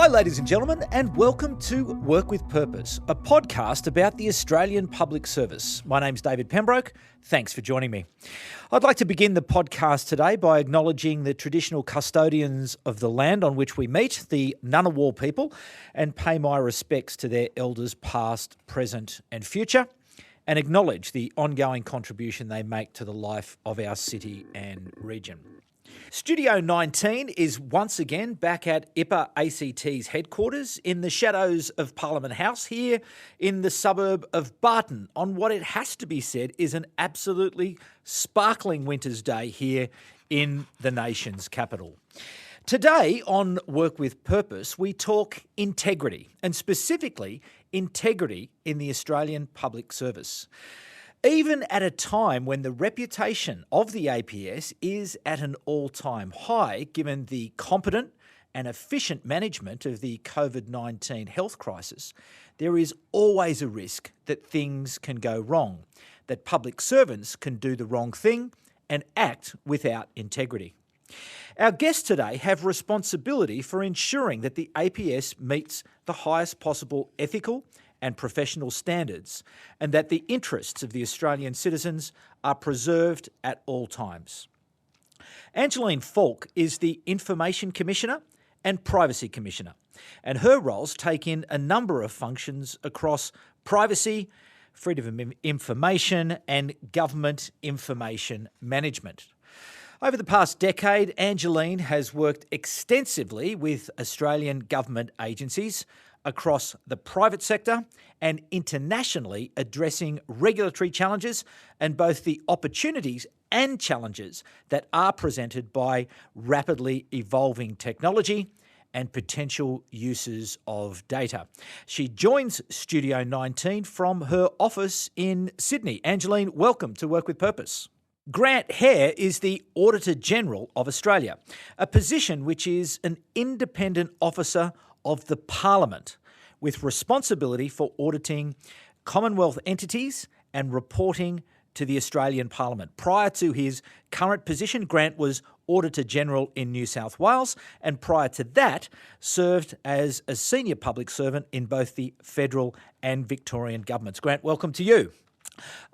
Hi, ladies and gentlemen, and welcome to Work with Purpose, a podcast about the Australian Public Service. My name's David Pembroke. Thanks for joining me. I'd like to begin the podcast today by acknowledging the traditional custodians of the land on which we meet, the Ngunnawal people, and pay my respects to their elders past, present and future, and acknowledge the ongoing contribution they make to the life of our city and region. Studio 19 is once again back at IPA ACT's headquarters in the shadows of Parliament House here in the suburb of Barton on what it has to be said is an absolutely sparkling winter's day here in the nation's capital. Today on Work with Purpose, we talk integrity, and specifically integrity in the Australian Public Service. Even at a time when the reputation of the APS is at an all-time high, given the competent and efficient management of the COVID-19 health crisis, there is always a risk that things can go wrong, that public servants can do the wrong thing and act without integrity. Our guests today have responsibility for ensuring that the APS meets the highest possible ethical and professional standards, and that the interests of the Australian citizens are preserved at all times. Angelene Falk is the Information Commissioner and Privacy Commissioner, and her roles take in a number of functions across privacy, freedom of information, and government information management. Over the past decade, Angelene has worked extensively with Australian government agencies across the private sector and internationally addressing regulatory challenges and both the opportunities and challenges that are presented by rapidly evolving technology and potential uses of data. She joins Studio 19 from her office in Sydney. Angelene, welcome to Work with Purpose. Grant Hehir is the Auditor General of Australia, a position which is an independent officer of the Parliament with responsibility for auditing Commonwealth entities and reporting to the Australian Parliament. Prior to his current position, Grant was Auditor General in New South Wales, and prior to that, served as a senior public servant in both the federal and Victorian governments. Grant, welcome to you.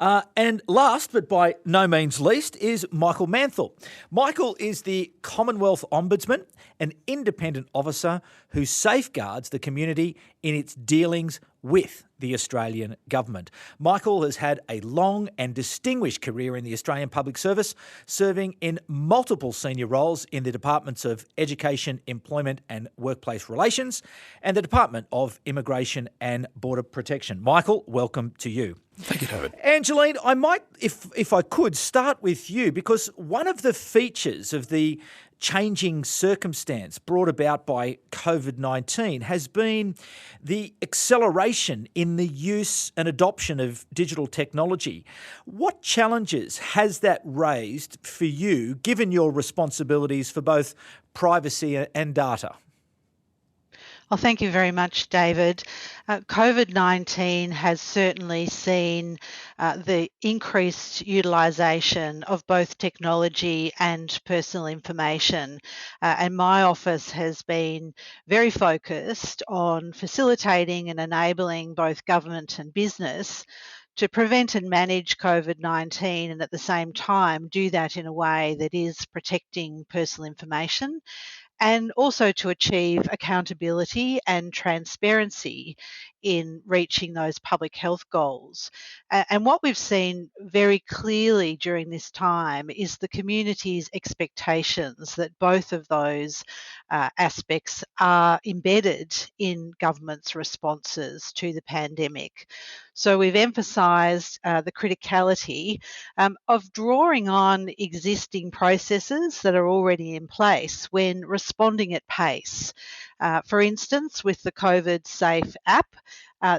And last, but by no means least, is Michael Manthorpe. Michael is the Commonwealth Ombudsman, an independent officer who safeguards the community in its dealings with the Australian government. Michael has had a long and distinguished career in the Australian Public Service, serving in multiple senior roles in the Departments of Education, Employment and Workplace Relations and the Department of Immigration and Border Protection. Michael, welcome to you. Thank you, David. Angelene, I might, if I could, start with you, because one of the features of the changing circumstance brought about by COVID-19 has been the acceleration in the use and adoption of digital technology. What challenges has that raised for you, given your responsibilities for both privacy and data? Well, thank you very much, David. COVID-19 has certainly seen the increased utilisation of both technology and personal information. And my office has been very focused on facilitating and enabling both government and business to prevent and manage COVID-19 and at the same time do that in a way that is protecting personal information, and also to achieve accountability and transparency in reaching those public health goals. And what we've seen very clearly during this time is the community's expectations that both of those aspects are embedded in government's responses to the pandemic. So we've emphasised the criticality of drawing on existing processes that are already in place when responding at pace. For instance, with the COVID Safe app,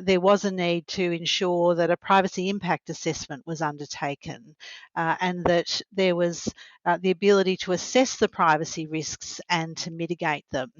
there was a need to ensure that a privacy impact assessment was undertaken and that there was the ability to assess the privacy risks and to mitigate them.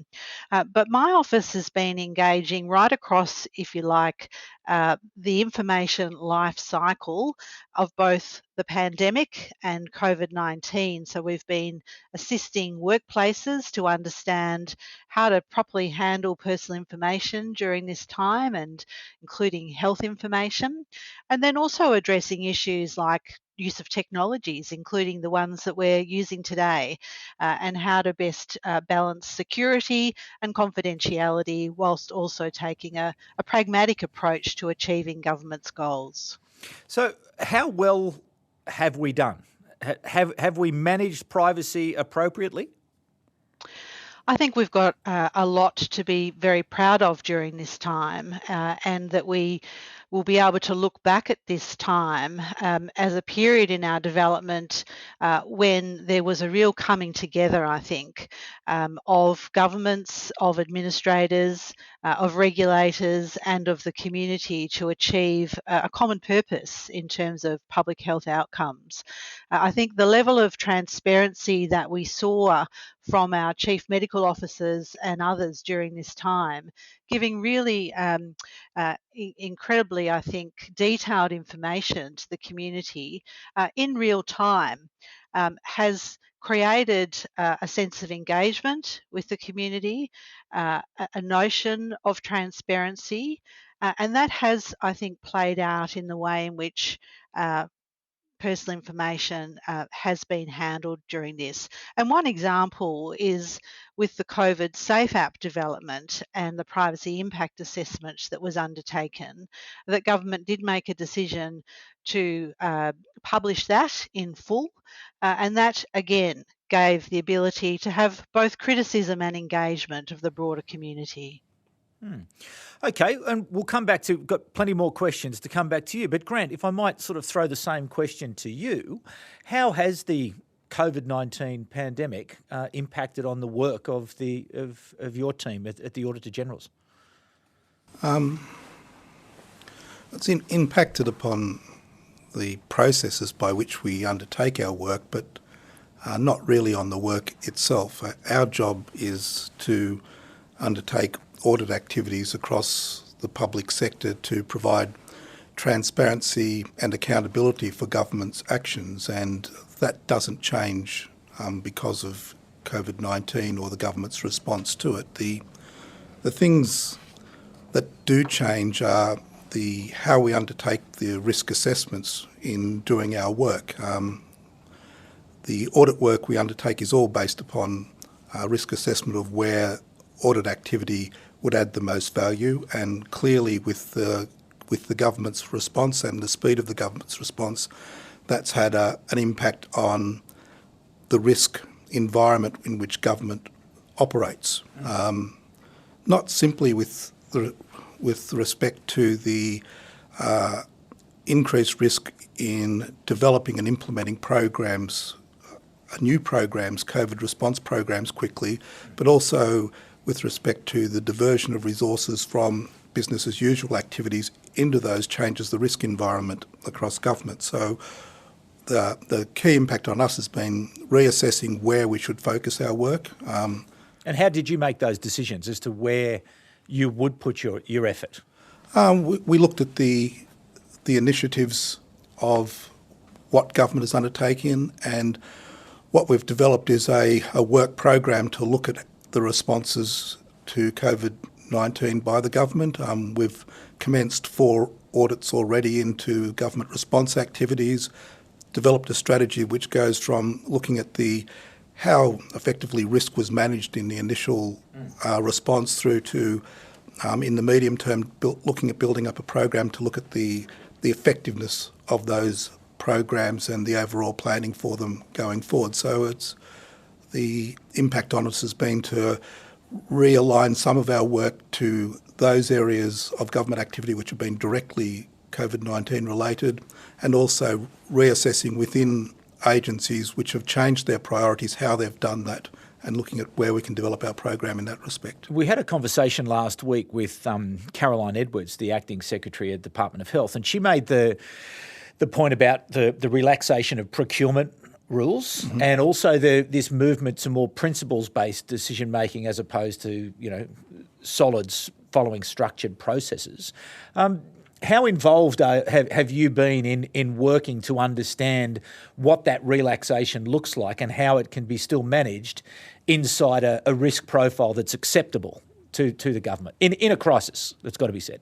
But my office has been engaging right across, if you like, the information life cycle of both the pandemic and COVID-19. So we've been assisting workplaces to understand how to properly handle personal information during this time, and including health information, and then also addressing issues like use of technologies, including the ones that we're using today, and how to best balance security and confidentiality whilst also taking a pragmatic approach to achieving government's goals. So how well have we done? Have we managed privacy appropriately? I think we've got a lot to be very proud of during this time, and that we will be able to look back at this time as a period in our development when there was a real coming together, I think, of governments, of administrators, of regulators, and of the community to achieve a common purpose in terms of public health outcomes. I think the level of transparency that we saw from our chief medical officers and others during this time, giving really incredibly, I think, detailed information to the community in real time, has created a sense of engagement with the community, a notion of transparency, and that has, I think, played out in the way in which personal information has been handled during this. And one example is with the COVID Safe app development and the privacy impact assessment that was undertaken, that government did make a decision to publish that in full, and that again gave the ability to have both criticism and engagement of the broader community. Okay, and we'll come back to, got plenty more questions to come back to you. But Grant, if I might sort of throw the same question to you, how has the COVID-19 pandemic impacted on the work of your team at the Auditor General's? It's impacted upon the processes by which we undertake our work, but not really on the work itself. Our job is to undertake audit activities across the public sector to provide transparency and accountability for government's actions, and that doesn't change because of COVID-19 or the government's response to it. The things that do change are how we undertake the risk assessments in doing our work. The audit work we undertake is all based upon risk assessment of where audit activity would add the most value, and clearly with the government's response and the speed of the government's response, that's had an impact on the risk environment in which government operates. Not simply with respect to the increased risk in developing and implementing programs, new programs, COVID response programs quickly, but also with respect to the diversion of resources from business as usual activities into those changes the risk environment across government. So the key impact on us has been reassessing where we should focus our work. And how did you make those decisions as to where you would put your effort? We looked at the initiatives of what government is undertaking, and what we've developed is a work program to look at the responses to COVID-19 by the government. We've commenced 4 audits already into government response activities, developed a strategy which goes from looking at how effectively risk was managed in the initial response through to, in the medium term, looking at building up a program to look at the effectiveness of those programs and the overall planning for them going forward. So the impact on us has been to realign some of our work to those areas of government activity which have been directly COVID-19 related, and also reassessing within agencies which have changed their priorities, how they've done that, and looking at where we can develop our program in that respect. We had a conversation last week with Caroline Edwards, the Acting Secretary at the Department of Health, and she made the point about the relaxation of procurement rules, and also this movement to more principles-based decision-making as opposed to, solids following structured processes. How involved have you been in working to understand what that relaxation looks like and how it can be still managed inside a risk profile that's acceptable to the government in a crisis, that's got to be said?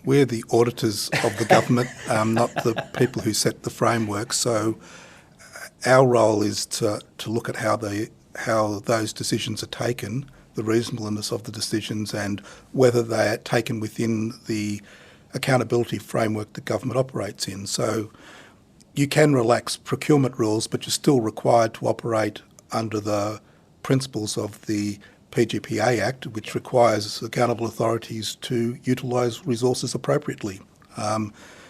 We're the auditors of the government, not the people who set the framework. So our role is to look at how those decisions are taken, the reasonableness of the decisions, and whether they are taken within the accountability framework the government operates in. So you can relax procurement rules, but you're still required to operate under the principles of the PGPA Act, which requires accountable authorities to utilise resources appropriately.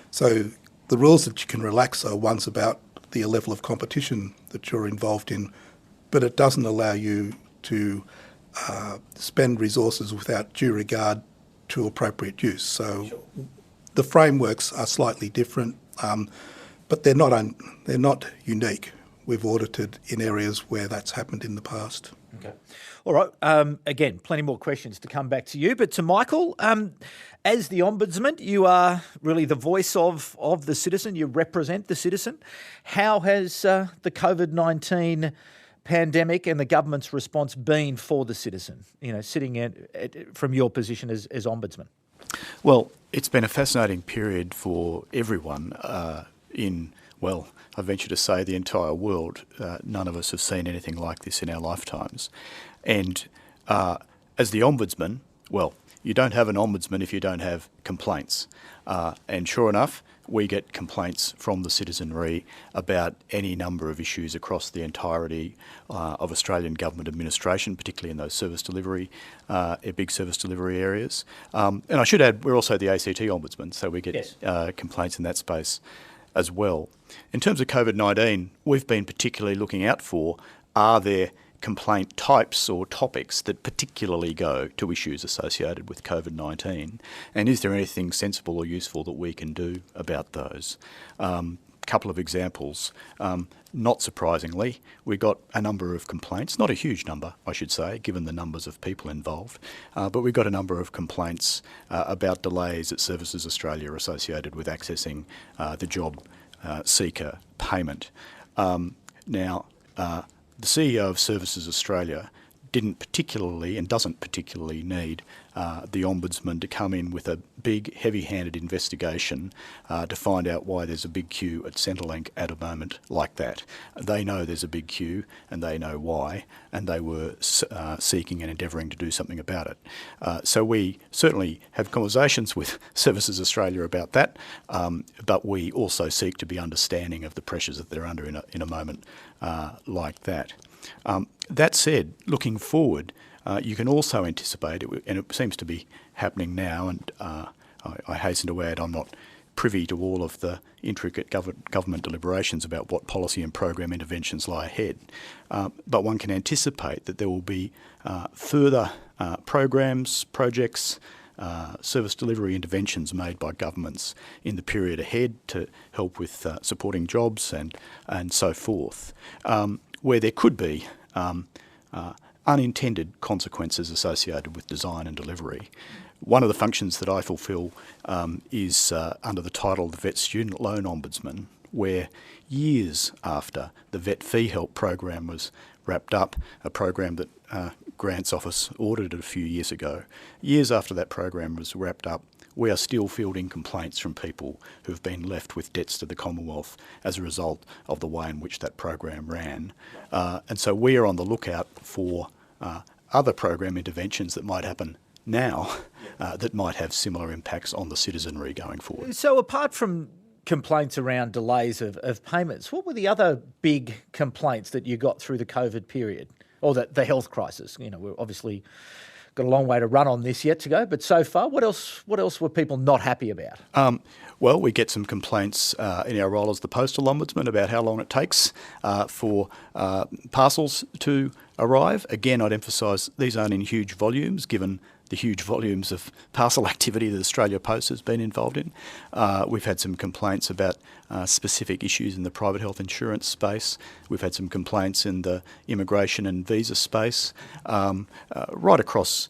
So the rules that you can relax are ones about the level of competition that you're involved in, but it doesn't allow you to spend resources without due regard to appropriate use. So the frameworks are slightly different, but they're not unique. We've audited in areas where that's happened in the past. Okay. All right. Again, plenty more questions to come back to you, but to Michael, as the Ombudsman, you are really the voice of the citizen. You represent the citizen. How has the COVID-19 pandemic and the government's response been for the citizen, sitting from your position as Ombudsman? Well, it's been a fascinating period for everyone I venture to say the entire world. None of us have seen anything like this in our lifetimes. And as the Ombudsman, you don't have an Ombudsman if you don't have complaints. And sure enough, we get complaints from the citizenry about any number of issues across the entirety of Australian government administration, particularly in those big service delivery areas. And I should add, we're also the ACT Ombudsman, so we get complaints in that space as well. In terms of COVID-19, we've been particularly looking out for, are there complaint types or topics that particularly go to issues associated with COVID-19, and is there anything sensible or useful that we can do about those? Couple of examples. Not surprisingly, we got a number of complaints, not a huge number, I should say, given the numbers of people involved, but we got a number of complaints about delays at Services Australia associated with accessing the job seeker payment. Now, the CEO of Services Australia didn't particularly and doesn't particularly need the Ombudsman to come in with a big, heavy-handed investigation to find out why there's a big queue at Centrelink at a moment like that. They know there's a big queue and they know why, and they were seeking and endeavouring to do something about it. So we certainly have conversations with Services Australia about that, but we also seek to be understanding of the pressures that they're under in a moment like that. That said, looking forward, you can also anticipate, and it seems to be happening now, and I hasten to add I'm not privy to all of the intricate government deliberations about what policy and program interventions lie ahead, but one can anticipate that there will be further programs, projects, service delivery interventions made by governments in the period ahead to help with supporting jobs and so forth, where there could be unintended consequences associated with design and delivery. One of the functions that I fulfil is under the title of the Vet Student Loan Ombudsman, where years after the Vet Fee Help program was wrapped up, a program that Grant's Office audited a few years ago, years after that program was wrapped up, we are still fielding complaints from people who've been left with debts to the Commonwealth as a result of the way in which that program ran. And so we are on the lookout for other program interventions that might happen now that might have similar impacts on the citizenry going forward. So apart from complaints around delays of payments, what were the other big complaints that you got through the COVID period or the health crisis? We're obviously got a long way to run on this yet to go, but so far, what else were people not happy about? Well, we get some complaints in our role as the Postal Ombudsman about how long it takes for parcels to arrive. Again, I'd emphasise these aren't in huge volumes given the huge volumes of parcel activity that Australia Post has been involved in. We've had some complaints about specific issues in the private health insurance space. We've had some complaints in the immigration and visa space, right across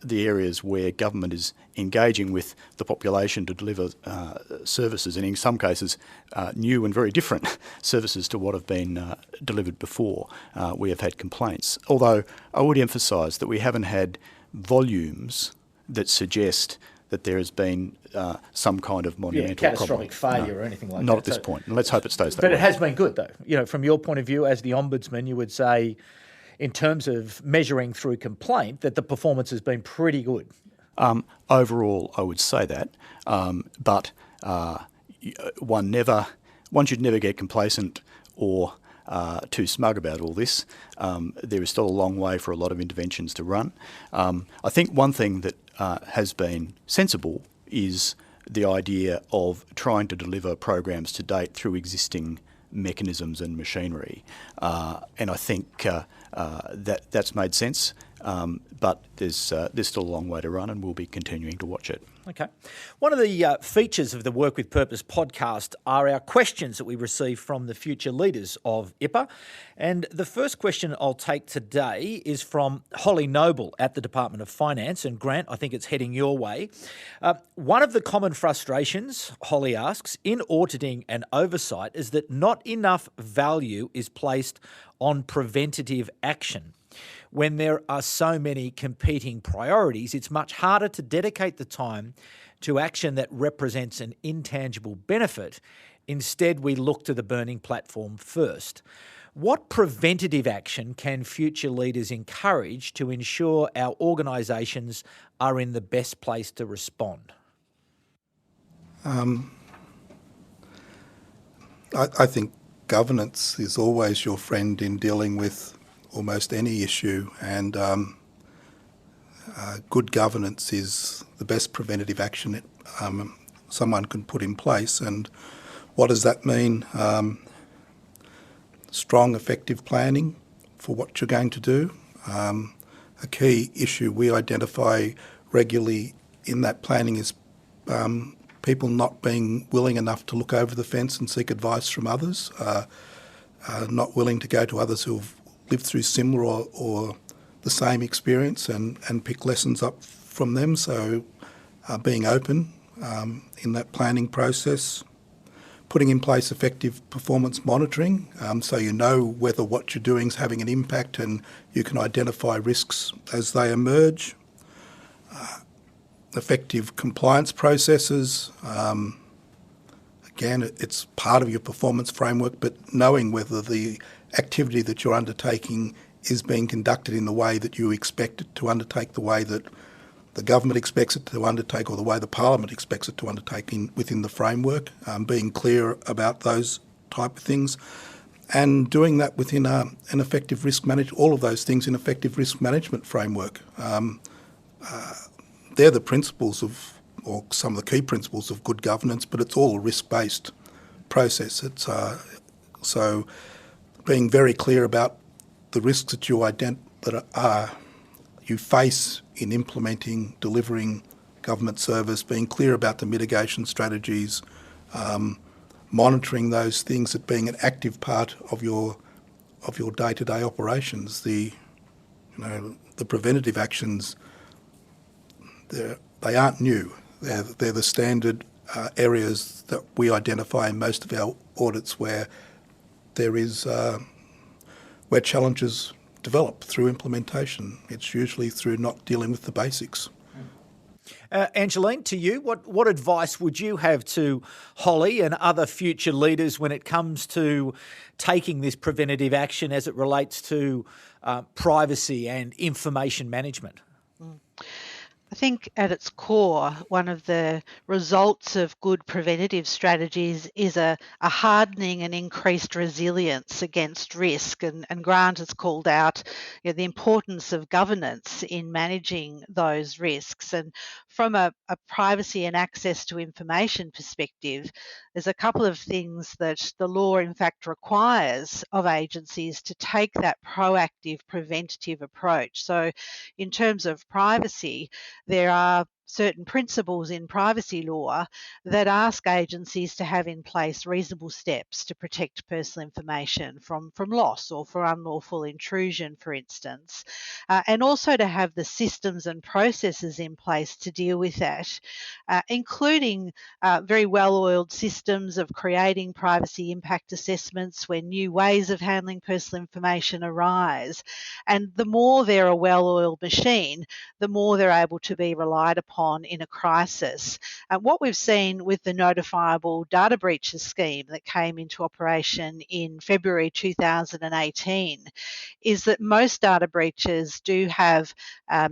the areas where government is engaging with the population to deliver services, and in some cases new and very different services to what have been delivered before. We have had complaints, although I would emphasise that we haven't had volumes that suggest that there has been some kind of monumental catastrophic problem. failure or anything like that. Not at this point, and let's hope it stays that way. But it has been good, though. From your point of view as the Ombudsman, you would say, in terms of measuring through complaint, that the performance has been pretty good. Overall, I would say that, but one should never get complacent or too smug about all this. There is still a long way for a lot of interventions to run. I think one thing that has been sensible is the idea of trying to deliver programs to date through existing mechanisms and machinery, and I think that's made sense. But there's still a long way to run, and we'll be continuing to watch it. Okay. One of the features of the Work with Purpose podcast are our questions that we receive from the future leaders of IPA. And the first question I'll take today is from Holly Noble at the Department of Finance. And Grant, I think it's heading your way. One of the common frustrations, Holly asks, in auditing and oversight is that not enough value is placed on preventative action. When there are so many competing priorities, it's much harder to dedicate the time to action that represents an intangible benefit. Instead, we look to the burning platform first. What preventative action can future leaders encourage to ensure our organisations are in the best place to respond? I think governance is always your friend in dealing with almost any issue, and good governance is the best preventative action someone can put in place. And what does that mean? Strong, effective planning for what you're going to do. A key issue we identify regularly in that planning is people not being willing enough to look over the fence and seek advice from others, not willing to go to others who've lived through similar or the same experience and pick lessons up from them. So being open in that planning process, putting in place effective performance monitoring so you know whether what you're doing is having an impact and you can identify risks as they emerge. Effective compliance processes. Again, it's part of your performance framework, but knowing whether the activity that you're undertaking is being conducted in the way that you expect it to undertake, the way that the government expects it to undertake, or the way the Parliament expects it to undertake within the framework, being clear about those type of things, and doing that within an effective risk management, all of those things in effective risk management framework. They're the principles of, or some of the key principles of good governance, but it's all a risk-based process. It's so being very clear about the risks that you face in implementing, delivering government service, being clear about the mitigation strategies, monitoring those things, that being an active part of your day-to-day operations. The preventative actions, they aren't new. They're the standard areas that we identify in most of our audits where there is where challenges develop through implementation. It's usually through not dealing with the basics. Angelene, to you, what advice would you have to Holly and other future leaders when it comes to taking this preventative action as it relates to privacy and information management? I think at its core, one of the results of good preventative strategies is a hardening and increased resilience against risk. And Grant has called out the importance of governance in managing those risks. And from a privacy and access to information perspective, there's a couple of things that the law in fact requires of agencies to take that proactive preventative approach. So in terms of privacy, there are certain principles in privacy law that ask agencies to have in place reasonable steps to protect personal information from loss or for unlawful intrusion, for instance, and also to have the systems and processes in place to deal with that, including very well-oiled systems of creating privacy impact assessments when new ways of handling personal information arise. And the more they're a well-oiled machine, the more they're able to be relied upon in a crisis. What we've seen with the notifiable data breaches scheme that came into operation in February 2018 is that most data breaches do have a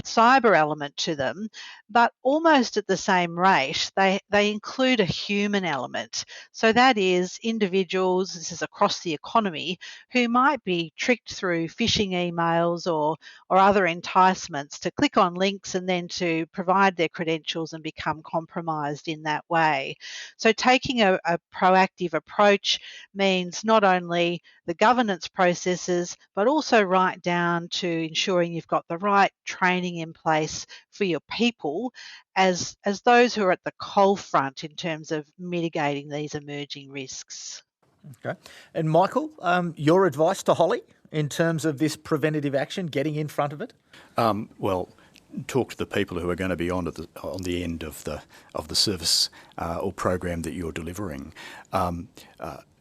cyber element to them, but almost at the same rate, they include a human element. So that is individuals, this is across the economy, who might be tricked through phishing emails or other enticements to click on links and then to provide their credentials and become compromised in that way. So taking a proactive approach means not only the governance processes, but also right down to ensuring you've got the right training in place for your people as those who are at the coal front in terms of mitigating these emerging risks. Okay. And Michael, your advice to Holly in terms of this preventative action, getting in front of it? Well, talk to the people who are going to be on the end of the service or program that you're delivering.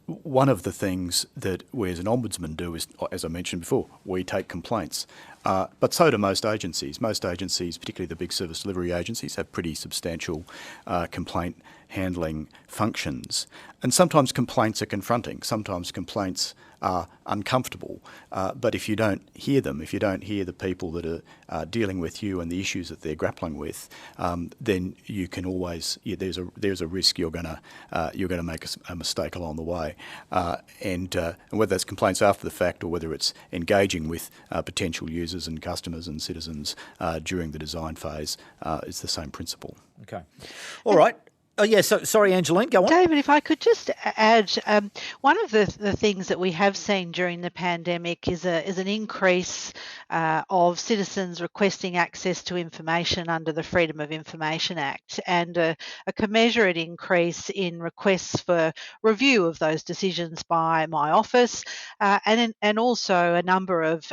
One of the things that we as an ombudsman do is, as I mentioned before, we take complaints. But so do most agencies. Most agencies, particularly the big service delivery agencies, have pretty substantial complaint handling functions. And sometimes complaints are confronting. Sometimes complaints are uncomfortable. But if you don't hear them, if you don't hear the people that are dealing with you and the issues that they're grappling with, then you can always there's a risk you're going to make a mistake along the way. And whether that's complaints after the fact or whether it's engaging with potential users and customers and citizens during the design phase, it's the same principle. Okay. All right. Oh, yeah, so sorry, Angelene, go on. David, if I could just add, one of the things that we have seen during the pandemic is an increase of citizens requesting access to information under the Freedom of Information Act, and a commensurate increase in requests for review of those decisions by my office, and also a number of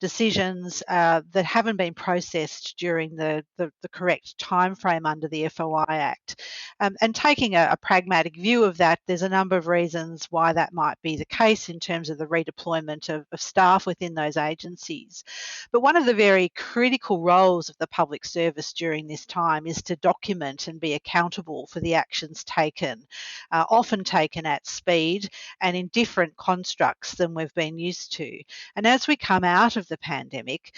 decisions that haven't been processed during the correct timeframe under the FOI Act. And taking a pragmatic view of that, there's a number of reasons why that might be the case in terms of the redeployment of staff within those agencies. But one of the very critical roles of the public service during this time is to document and be accountable for the actions taken, often taken at speed and in different constructs than we've been used to. And as we come out of the pandemic,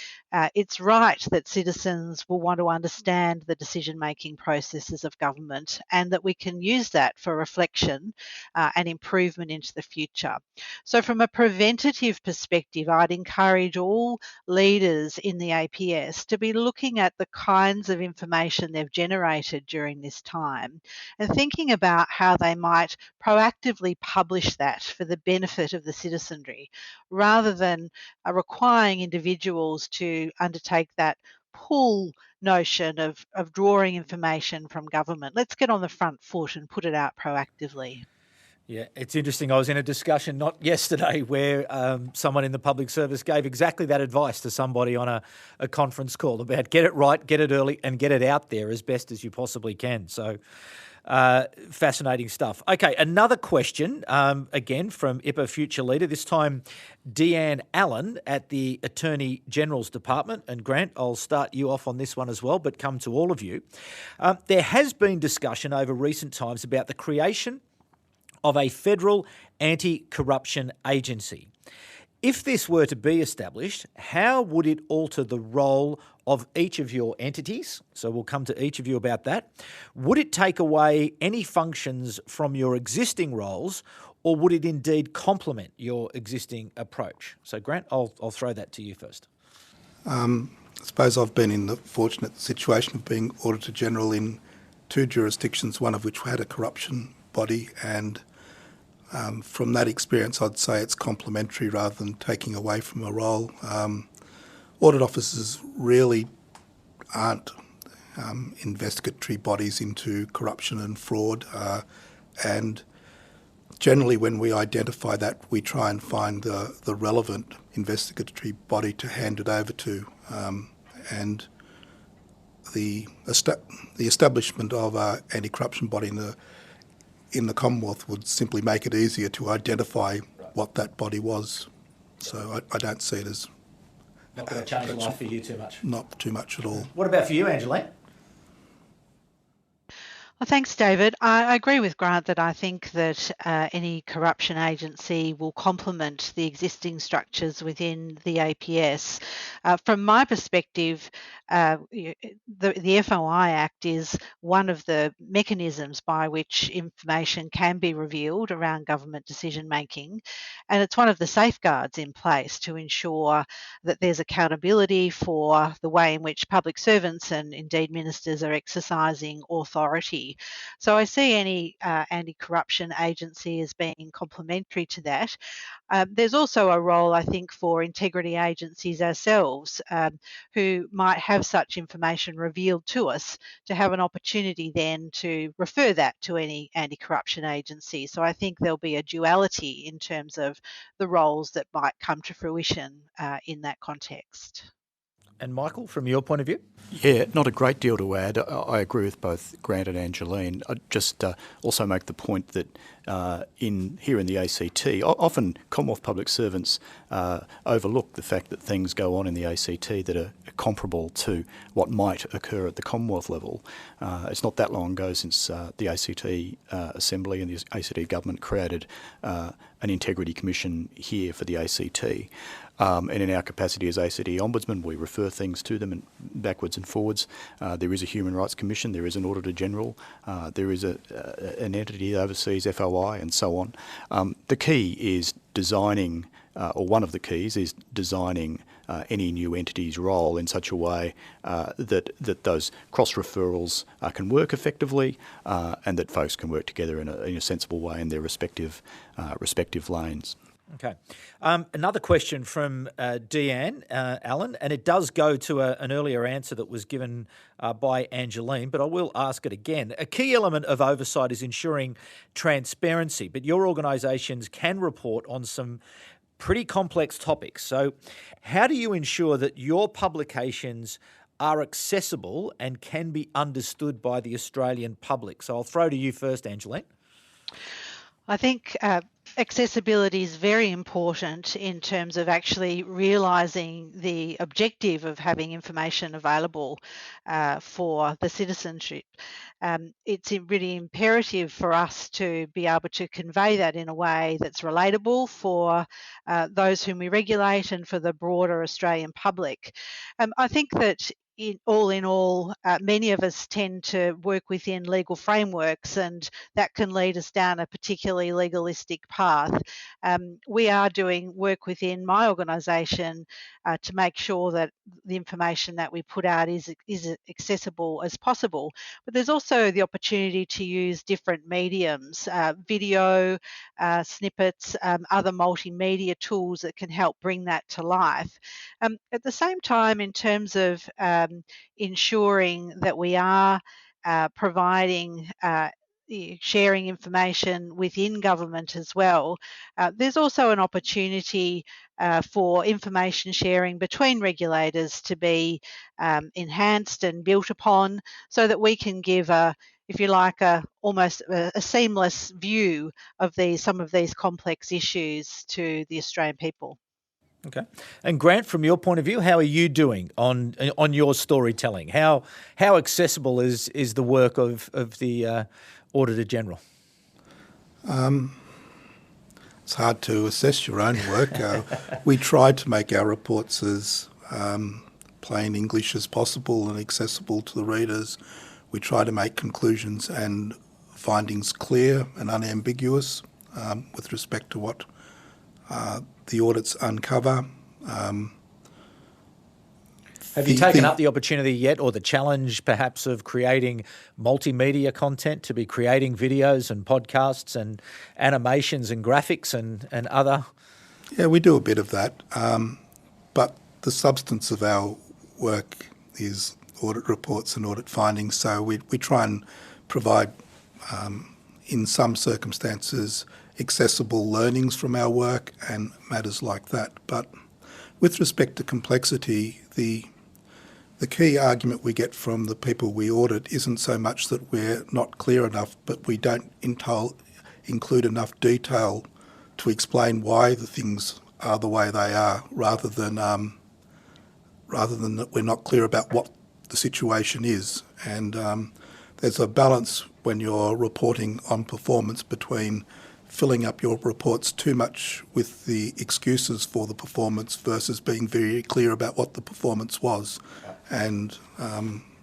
it's right that citizens will want to understand the decision-making processes of government, and that we can use that for reflection and improvement into the future. So from a preventative perspective, I'd encourage all leaders in the APS to be looking at the kinds of information they've generated during this time and thinking about how they might proactively publish that for the benefit of the citizenry, rather than requiring individuals to undertake that pull notion of drawing information from government. Let's get on the front foot and put it out proactively. Yeah, it's interesting. I was in a discussion not yesterday where someone in the public service gave exactly that advice to somebody on a conference call about get it right, get it early, and get it out there as best as you possibly can. So fascinating stuff. Okay, another question, again from IPA Future Leader, this time Deanne Allen at the Attorney General's Department. And Grant, I'll start you off on this one as well, but come to all of you. There has been discussion over recent times about the creation of a federal anti-corruption agency. If this were to be established, how would it alter the role of each of your entities? So we'll come to each of you about that. Would it take away any functions from your existing roles, or would it indeed complement your existing approach? So Grant, I'll throw that to you first. I suppose I've been in the fortunate situation of being Auditor General in 2 jurisdictions, one of which had a corruption body, and from that experience I'd say it's complementary rather than taking away from a role. Audit officers really aren't investigatory bodies into corruption and fraud, and generally when we identify that, we try and find the relevant investigatory body to hand it over to, and the establishment of an anti-corruption body in the Commonwealth would simply make it easier to identify what that body was. So I don't see it as... Not going to change life for you too much? Not too much at all. What about for you, Angelene? Well, thanks, David. I agree with Grant that I think that any corruption agency will complement the existing structures within the APS. From my perspective, the FOI Act is one of the mechanisms by which information can be revealed around government decision making, and it's one of the safeguards in place to ensure that there's accountability for the way in which public servants and indeed ministers are exercising authority. So I see any anti-corruption agency as being complementary to that. There's also a role, I think, for integrity agencies ourselves who might have such information revealed to us to have an opportunity then to refer that to any anti-corruption agency. So I think there'll be a duality in terms of the roles that might come to fruition in that context. And Michael, from your point of view? Yeah, not a great deal to add. I agree with both Grant and Angelene. I'd just also make the point that here in the ACT, often Commonwealth public servants overlook the fact that things go on in the ACT that are comparable to what might occur at the Commonwealth level. It's not that long ago since the ACT Assembly and the ACT government created an integrity commission here for the ACT. And in our capacity as ACT Ombudsman, we refer things to them and backwards and forwards. There is a Human Rights Commission, there is an Auditor General, there is an entity that oversees FOI and so on. The key is designing, or one of the keys is designing any new entity's role in such a way that those cross-referrals can work effectively and that folks can work together in a sensible way in their respective lanes. Okay. Another question from Deanne Allen, and it does go to an earlier answer that was given by Angelene, but I will ask it again. A key element of oversight is ensuring transparency, but your organisations can report on some pretty complex topics. So how do you ensure that your publications are accessible and can be understood by the Australian public? So I'll throw to you first, Angelene. I think accessibility is very important in terms of actually realising the objective of having information available for the citizenship. It's really imperative for us to be able to convey that in a way that's relatable for those whom we regulate and for the broader Australian public. I think that in all, many of us tend to work within legal frameworks, and that can lead us down a particularly legalistic path. We are doing work within my organisation to make sure that the information that we put out is accessible as possible. But there's also the opportunity to use different mediums, video, snippets, other multimedia tools that can help bring that to life. At the same time, in terms of ensuring that we are providing sharing information within government as well. There's also an opportunity for information sharing between regulators to be enhanced and built upon so that we can give if you like, almost a seamless view of some of these complex issues to the Australian people. Okay. And Grant, from your point of view, how are you doing on your storytelling? How accessible is the work of the Auditor General? it's hard to assess your own work. We try to make our reports as plain English as possible and accessible to the readers. We try to make conclusions and findings clear and unambiguous with respect to what the audits uncover. Have you taken up the opportunity yet, or the challenge perhaps, of creating multimedia content, to be creating videos and podcasts and animations and graphics and other? Yeah, we do a bit of that. But the substance of our work is audit reports and audit findings. So we try and provide, in some circumstances, accessible learnings from our work and matters like that. But with respect to complexity, the key argument we get from the people we audit isn't so much that we're not clear enough, but we don't include enough detail to explain why the things are the way they are, rather than that we're not clear about what the situation is. And there's a balance when you're reporting on performance between filling up your reports too much with the excuses for the performance versus being very clear about what the performance was. And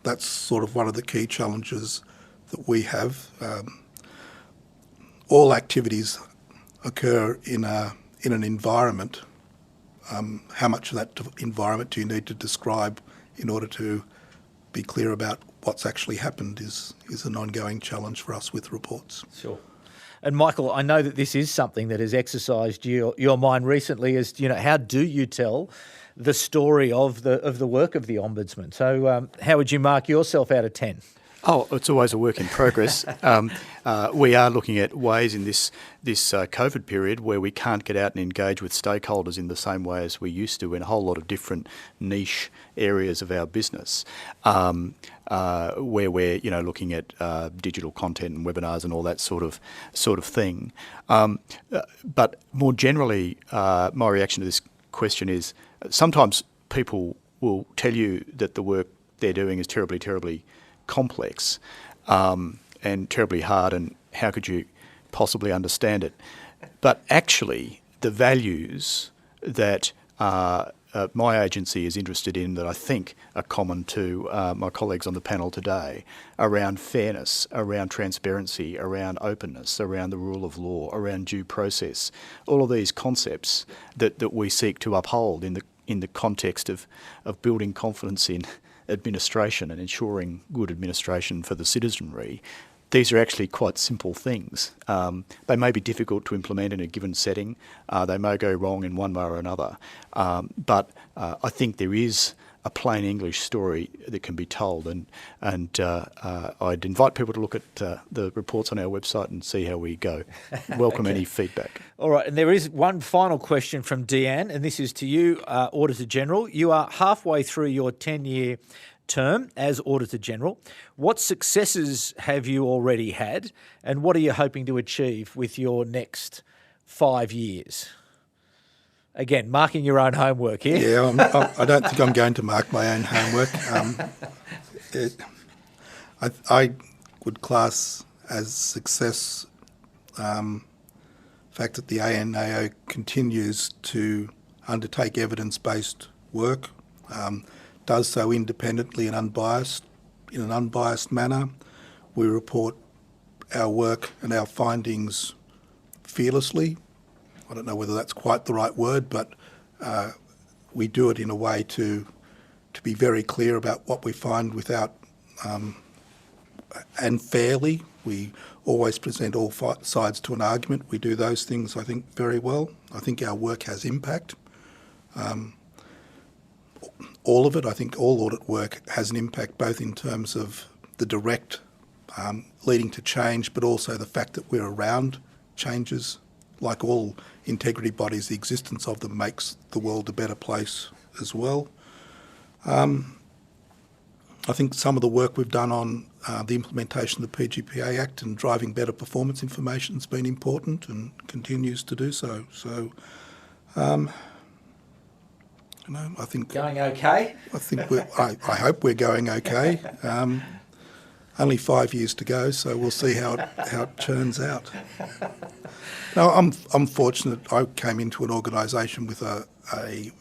that's sort of one of the key challenges that we have. All activities occur in an environment. How much of that environment do you need to describe in order to be clear about what's actually happened is an ongoing challenge for us with reports. Sure. And Michael, I know that this is something that has exercised your mind recently. As you know, how do you tell the story of the work of the Ombudsman? So, how would you mark yourself out of 10? Oh, it's always a work in progress. We are looking at ways in this COVID period where we can't get out and engage with stakeholders in the same way as we used to in a whole lot of different niche areas of our business, where we're looking at digital content and webinars and all that sort of thing. But more generally, my reaction to this question is sometimes people will tell you that the work they're doing is terribly, terribly complex and terribly hard, and how could you possibly understand it? But actually, the values that my agency is interested in, that I think are common to my colleagues on the panel today, around fairness, around transparency, around openness, around the rule of law, around due process, all of these concepts that we seek to uphold in the context of building confidence in administration and ensuring good administration for the citizenry. These are actually quite simple things. They may be difficult to implement in a given setting. They may go wrong in one way or another. But I think there is a plain English story that can be told. And I'd invite people to look at the reports on our website and see how we go. Welcome any feedback. All right, and there is one final question from Deanne, and this is to you, Auditor General. You are halfway through your 10-year term as Auditor General. What successes have you already had, and what are you hoping to achieve with your next 5 years? Again, marking your own homework here. Yeah, I don't think I'm going to mark my own homework. I would class as success the fact that the ANAO continues to undertake evidence-based work, does so independently and in an unbiased manner. We report our work and our findings fearlessly. I don't know whether that's quite the right word, but we do it in a way to be very clear about what we find without and fairly. We always present all sides to an argument. We do those things, I think, very well. I think our work has impact. All of it, I think all audit work has an impact, both in terms of the direct leading to change, but also the fact that we're around changes. Like all integrity bodies, the existence of them makes the world a better place as well. I think some of the work we've done on the implementation of the PGPA Act and driving better performance information has been important and continues to do so. So, I think going okay. I think I hope we're going okay. only 5 years to go, so we'll see how it churns out. No, I'm fortunate. I came into an organisation with a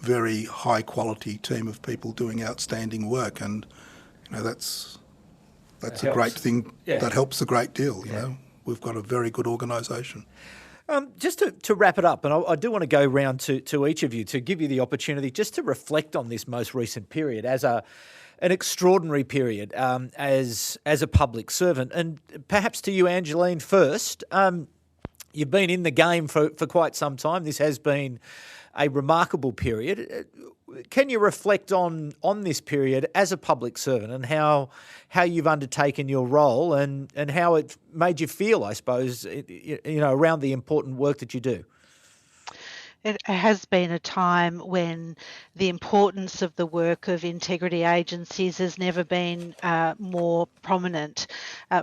very high quality team of people doing outstanding work, and that's a great thing. Yeah. That helps a great deal. You know, we've got a very good organisation. Just to wrap it up, and I do want to go round to each of you to give you the opportunity just to reflect on this most recent period as an extraordinary period as a public servant. And perhaps to you, Angelene, first. You've been in the game for quite some time. This has been a remarkable period. Can you reflect on this period as a public servant and how you've undertaken your role and how it made you feel, I suppose, around the important work that you do? It has been a time when the importance of the work of integrity agencies has never been more prominent.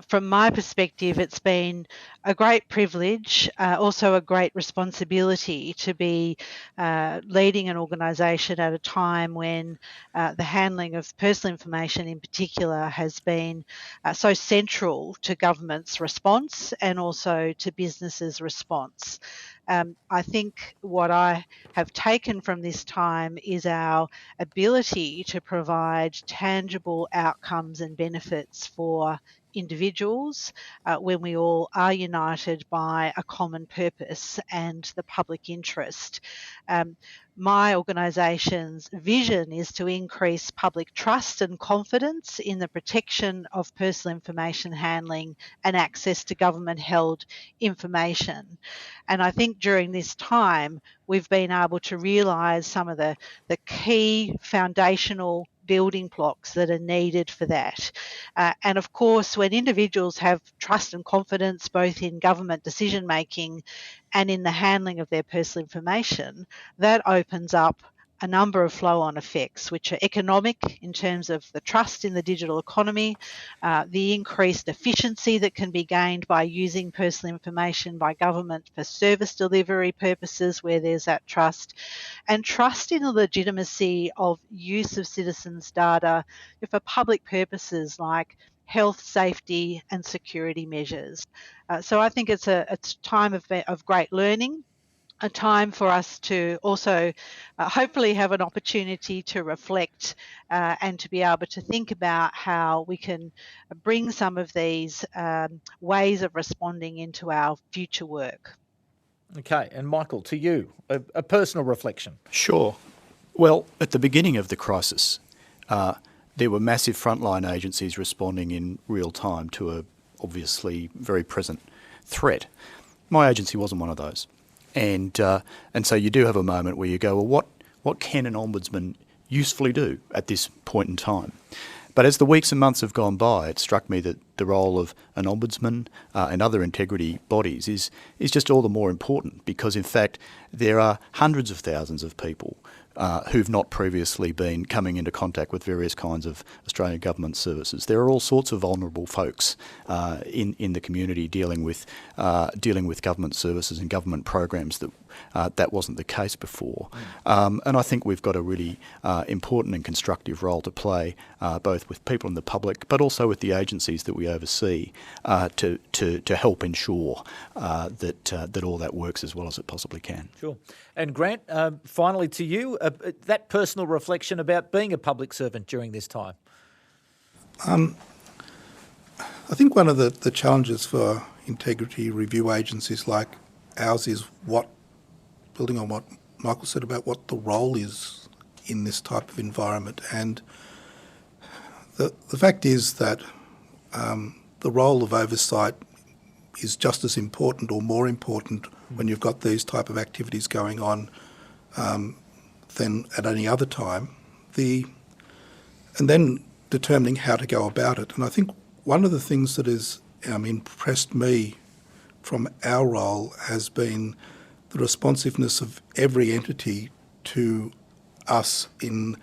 From my perspective, it's been a great privilege, also a great responsibility to be leading an organisation at a time when the handling of personal information in particular has been so central to government's response and also to businesses' response. I think what I have taken from this time is our ability to provide tangible outcomes and benefits for individuals when we all are united by a common purpose and the public interest. My organisation's vision is to increase public trust and confidence in the protection of personal information handling and access to government-held information. And I think during this time, we've been able to realise some of the key foundational building blocks that are needed for that. And of course, when individuals have trust and confidence both in government decision making and in the handling of their personal information, that opens up a number of flow-on effects, which are economic in terms of the trust in the digital economy, the increased efficiency that can be gained by using personal information by government for service delivery purposes where there's that trust, and trust in the legitimacy of use of citizens' data for public purposes like health, safety and security measures. So I think it's a time of great learning, a time for us to also hopefully have an opportunity to reflect and to be able to think about how we can bring some of these ways of responding into our future work. Okay, and Michael, to you, a personal reflection. Sure. Well, at the beginning of the crisis, there were massive frontline agencies responding in real time to a obviously very present threat. My agency wasn't one of those. And so you do have a moment where you go, well, what can an ombudsman usefully do at this point in time? But as the weeks and months have gone by, it struck me that the role of an ombudsman and other integrity bodies is just all the more important because, in fact, there are hundreds of thousands of people who've not previously been coming into contact with various kinds of Australian government services. There are all sorts of vulnerable folks in the community dealing with government services and government programs that wasn't the case before. And I think we've got a really important and constructive role to play, both with people in the public, but also with the agencies that we oversee, to help ensure that all that works as well as it possibly can. Sure. And Grant, finally to you, that personal reflection about being a public servant during this time. I think one of the challenges for integrity review agencies like ours is building on what Michael said about what the role is in this type of environment. And the fact is that the role of oversight is just as important or more important when you've got these type of activities going on than at any other time. And then determining how to go about it. And I think one of the things that has impressed me from our role has been the responsiveness of every entity to us in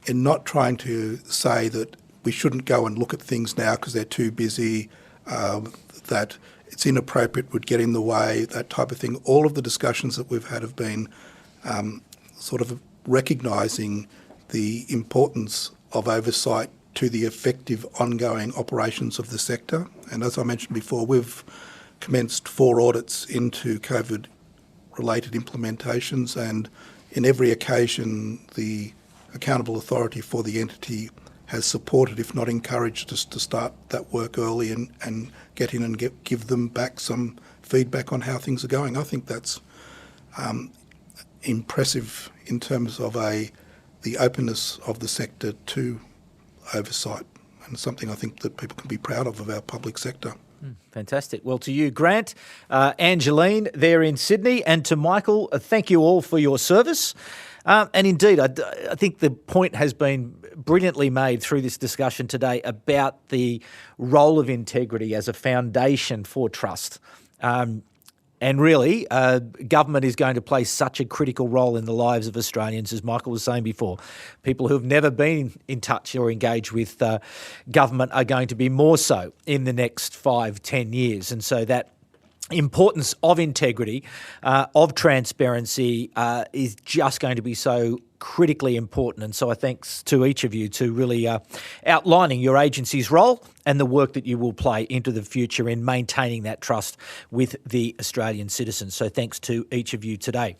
not trying to say that we shouldn't go and look at things now because they're too busy, that it's inappropriate, would get in the way, that type of thing. All of the discussions that we've had have been sort of recognising the importance of oversight to the effective ongoing operations of the sector. And as I mentioned before, we've commenced 4 audits into COVID-related implementations, and in every occasion the accountable authority for the entity has supported, if not encouraged, us to start that work early and get in and give them back some feedback on how things are going. I think that's impressive in terms of the openness of the sector to oversight, and something I think that people can be proud of our public sector. Fantastic. Well, to you, Grant, Angelene there in Sydney, and to Michael, thank you all for your service. And indeed, I think the point has been brilliantly made through this discussion today about the role of integrity as a foundation for trust. And really, government is going to play such a critical role in the lives of Australians, as Michael was saying before. People who have never been in touch or engaged with government are going to be more so in the next 5-10 years. And so that importance of integrity, of transparency, is just going to be so critically important. And so I thanks to each of you to really outlining your agency's role and the work that you will play into the future in maintaining that trust with the Australian citizens. So thanks to each of you today.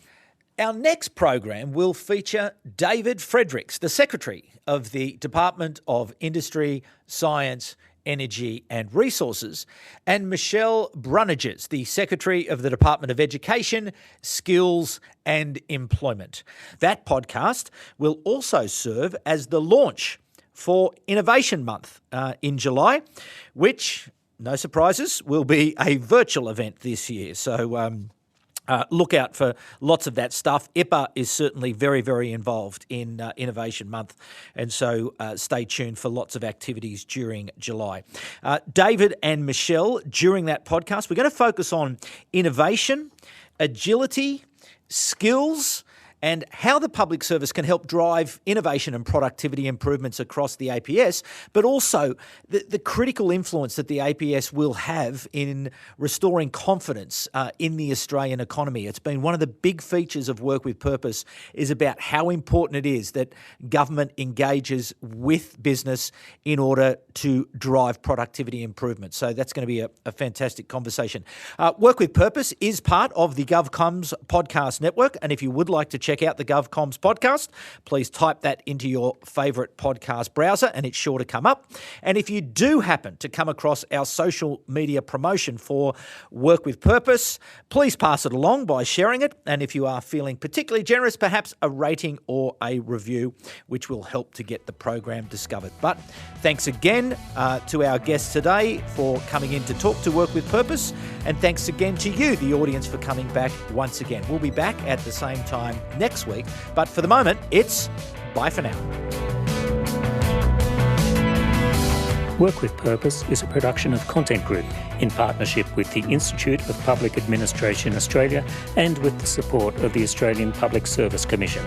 Our next program will feature David Fredericks, the Secretary of the Department of Industry, Science, Energy and Resources, and Michelle Brunnages, the Secretary of the Department of Education, Skills and Employment. That podcast will also serve as the launch for Innovation Month in July, which, no surprises, will be a virtual event this year. So look out for lots of that stuff. IPA is certainly very, very involved in Innovation Month, and so stay tuned for lots of activities during July. David and Michelle, during that podcast, we're going to focus on innovation, agility, skills, and how the public service can help drive innovation and productivity improvements across the APS, but also the critical influence that the APS will have in restoring confidence in the Australian economy. It's been one of the big features of Work with Purpose, is about how important it is that government engages with business in order to drive productivity improvement. So that's going to be a fantastic conversation. Work with Purpose is part of the GovComms podcast network, and if you would like to check out the GovComms podcast, please type that into your favourite podcast browser and it's sure to come up. And if you do happen to come across our social media promotion for Work with Purpose, please pass it along by sharing it. And if you are feeling particularly generous, perhaps a rating or a review, which will help to get the program discovered. But thanks again to our guests today for coming in to talk to Work with Purpose. And thanks again to you, the audience, for coming back once again. We'll be back at the same time next week. But for the moment, it's bye for now. Work with Purpose is a production of Content Group in partnership with the Institute of Public Administration Australia and with the support of the Australian Public Service Commission.